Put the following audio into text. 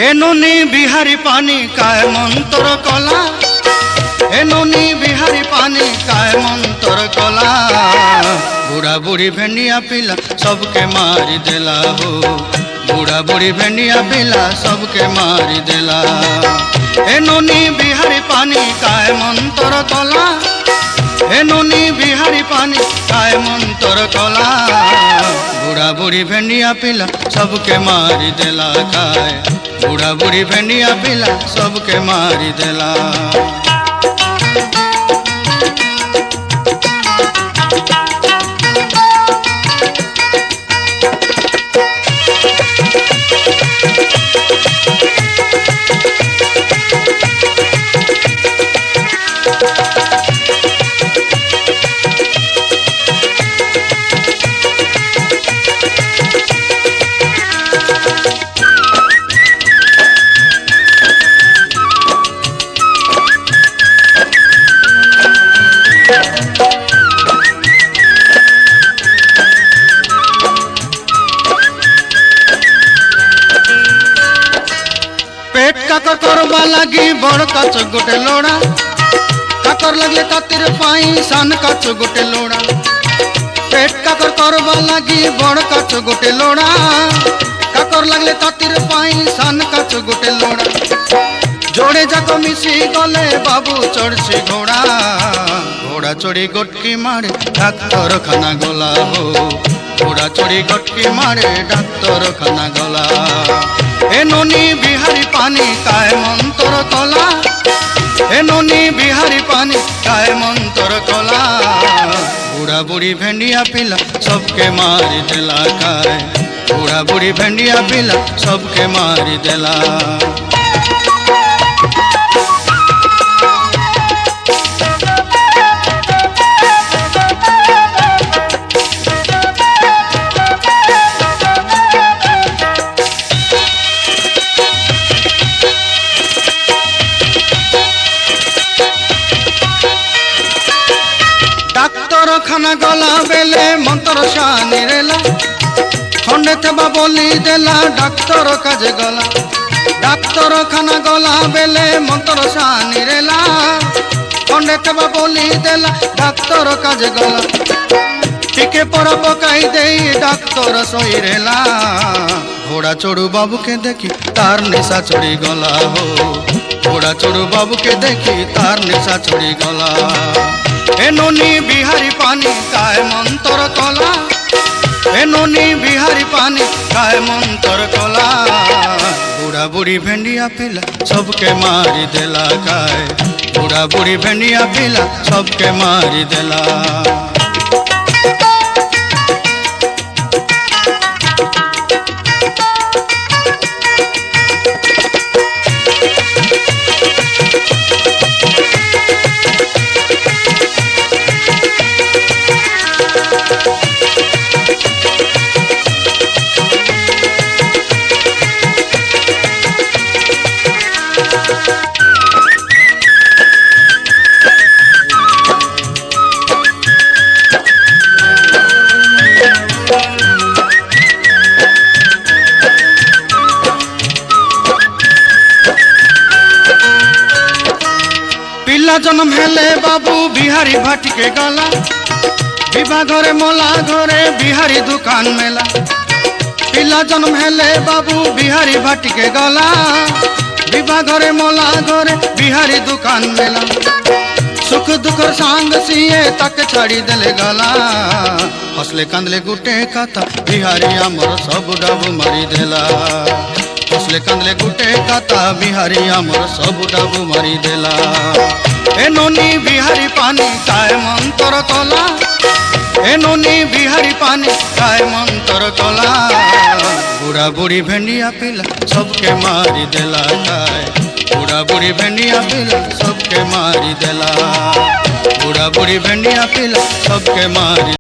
एनुनी बिहारी पानी काय मंतर कला, एनुनी बिहारी पानी काय मंतर कला। बूढ़ा बूढ़ी भेंडिया पिला सबके मारी देला हो, बूढ़ा बूढ़ी भेंडिया पिला सबके मारी देला। एनुनी बिहारी पानी काय मंतर कला, एनुनी बिहारी पानी काय मंतर कला। बूढ़ा बूढ़ी भेंडिया पिला सबके मारी देला काय, बूढ़ा बूढ़ी भेंडिया पिला सबके मारी देला। काकर करवा लगी बड़ कच गोटे लोड़ा, काकर लगले तातिर पाई सान कच गोटे लोड़ा। पेट काकर करवा लगी बड़ कच गोटे लोड़ा, काकर लगले तातिर पाई सान कच गोटे लोड़ा। जोड़े जाक मिसी गले बाबू चढ़सी घोड़ा, घोड़ा चढ़ी गोटकी मारे डाक्तर खाना गला हो, घोड़ा चढ़ी गोटकी मारे डाक्तर खाना गला। एनुनी बिहारी पानी काय मंतर कला, एनुनी बिहारी पानी काय मंतर कला। बूढ़ा बूढ़ी भेंडिया पिला सबके मारी देला काय, बूढ़ा बूढ़ी भेंडिया पिला सबके मारी देला। डाक्तर खाना गला बेले मंत्र शानी रेला, खंडे थेबा बोली देला डाक्तर काजे गला। डाक्तर खाना गला बेले मंत्र शानी रेला, खंडे थेबा बोली देला डाक्तर काजे गला। टिके पर पकाई दे डाक्तर सोई रेला, घोड़ा चढ़ू बाबू के देखी तार निशा चढ़ी गला हो, घोड़ा चढ़ू बाबू के देखी तार निशा चढ़ी गला। एनुनी बिहारी पानी काय मंतर कला, एनुनी बिहारी पानी काय मंतर कला। बूढ़ा बूढ़ी भेंडिया पिला सबके मारी देला काय, बूढ़ा बूढ़ी भेंडिया पिला सबके मारी देला। पिला जन्म हेले बाबू बिहारी भाटी के गला, विवाह घरे मोला घरे बिहारी दुकान मेला। पिला जन्म हेले बाबू बिहारी भाटी के गला, विवाह घरे मोला घरे बिहारी दुकान मेला। सुख दुख सांग सिए तक छाड़ी देले गला, हसले कंदले गुटे कथा बिहारी आमर सब डाबू मारी देला। हसले कंदले गुटे कथा बिहारी आमर सब डाबू मारी देला। एनुनी बिहारी पानी काय मंतर कला, एनुनी बिहारी पानी काय मंतर कला। बूढ़ा बूढ़ी भेंडिया पिला सबके मारी देला काय, बूढ़ा बूढ़ी भेंडिया पिला सबके मारी देला, बूढ़ा बूढ़ी भेंडिया पिला सबके मारी